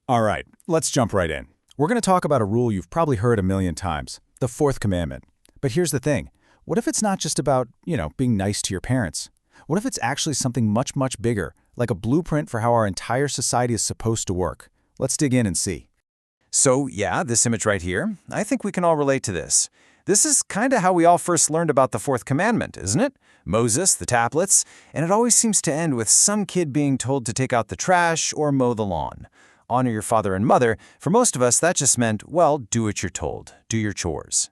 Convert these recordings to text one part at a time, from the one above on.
All right, let's jump right in. We're going to talk about a rule you've probably heard a million times, the Fourth Commandment. But here's the thing. What if it's not just about, being nice to your parents? What if it's actually something much, much bigger, like a blueprint for how our entire society is supposed to work? Let's dig in and see. So yeah, this image right here, I think we can all relate to this. This is kind of how we all first learned about the Fourth Commandment, isn't it? Moses, the tablets, and it always seems to end with some kid being told to take out the trash or mow the lawn. Honor your father and mother. For most of us, that just meant, well, do what you're told. Do your chores.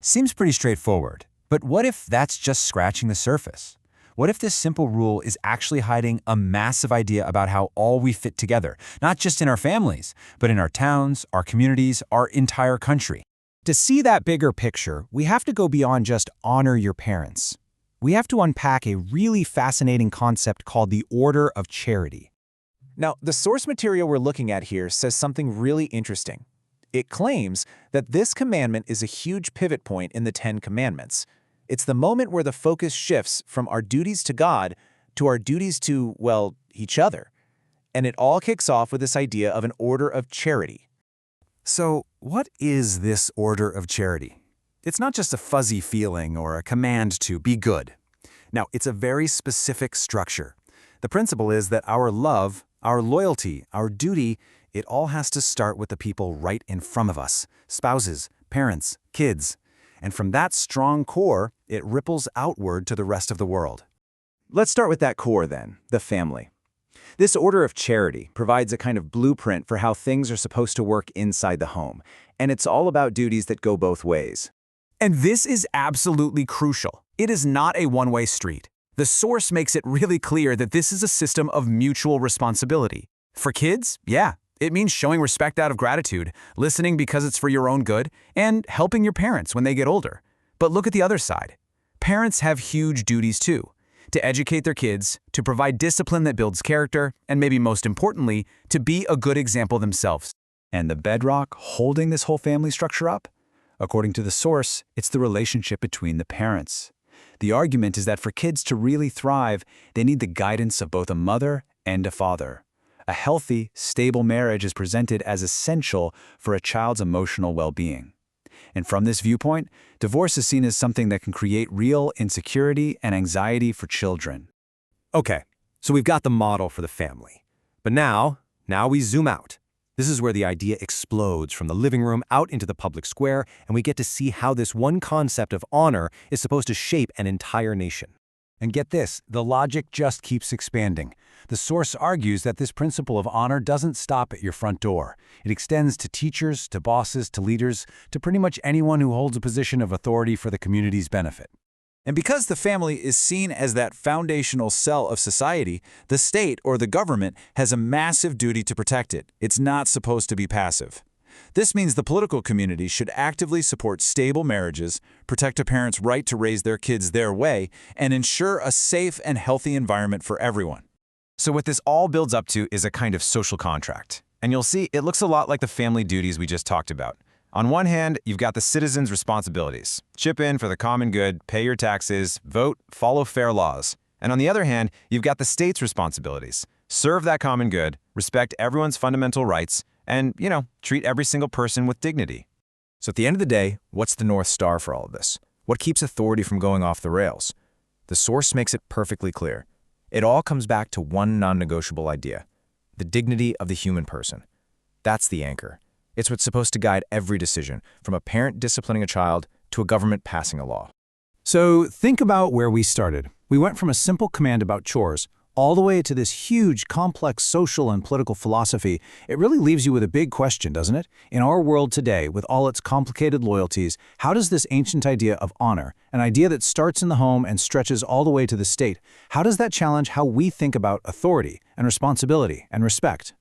Seems pretty straightforward. But what if that's just scratching the surface? What if this simple rule is actually hiding a massive idea about how all we fit together, not just in our families, but in our towns, our communities, our entire country? To see that bigger picture, we have to go beyond just honor your parents. We have to unpack a really fascinating concept called the order of charity. Now, the source material we're looking at here says something really interesting. It claims that this commandment is a huge pivot point in the Ten Commandments. It's the moment where the focus shifts from our duties to God to our duties to, well, each other. And it all kicks off with this idea of an order of charity. So, what is this order of charity? It's not just a fuzzy feeling or a command to be good. Now, it's a very specific structure. The principle is that our love, our loyalty, our duty, it all has to start with the people right in front of us, spouses, parents, kids. And from that strong core, it ripples outward to the rest of the world. Let's start with that core then, the family. This order of charity provides a kind of blueprint for how things are supposed to work inside the home, and it's all about duties that go both ways. And this is absolutely crucial. It is not a one-way street. The source makes it really clear that this is a system of mutual responsibility. For kids, yeah, it means showing respect out of gratitude, listening because it's for your own good, and helping your parents when they get older. But look at the other side. Parents have huge duties too. To educate their kids, to provide discipline that builds character, and maybe most importantly, to be a good example themselves. And the bedrock holding this whole family structure up? According to the source, it's the relationship between the parents. The argument is that for kids to really thrive, they need the guidance of both a mother and a father. A healthy, stable marriage is presented as essential for a child's emotional well-being. And from this viewpoint, divorce is seen as something that can create real insecurity and anxiety for children. Okay, so we've got the model for the family. But now we zoom out. This is where the idea explodes from the living room out into the public square, and we get to see how this one concept of honor is supposed to shape an entire nation. And get this, the logic just keeps expanding. The source argues that this principle of honor doesn't stop at your front door. It extends to teachers, to bosses, to leaders, to pretty much anyone who holds a position of authority for the community's benefit. And because the family is seen as that foundational cell of society, the state or the government has a massive duty to protect it. It's not supposed to be passive. This means the political community should actively support stable marriages, protect a parent's right to raise their kids their way, and ensure a safe and healthy environment for everyone. So what this all builds up to is a kind of social contract. And you'll see it looks a lot like the family duties we just talked about. On one hand, you've got the citizens' responsibilities. Chip in for the common good, pay your taxes, vote, follow fair laws. And on the other hand, you've got the state's responsibilities. Serve that common good, respect everyone's fundamental rights, and, treat every single person with dignity. So at the end of the day, what's the North Star for all of this? What keeps authority from going off the rails? The source makes it perfectly clear. It all comes back to one non-negotiable idea: the dignity of the human person. That's the anchor. It's what's supposed to guide every decision, from a parent disciplining a child to a government passing a law. So think about where we started. We went from a simple command about chores all the way to this huge, complex social and political philosophy. It really leaves you with a big question, doesn't it? In our world today, with all its complicated loyalties, how does this ancient idea of honor, an idea that starts in the home and stretches all the way to the state, how does that challenge how we think about authority and responsibility and respect?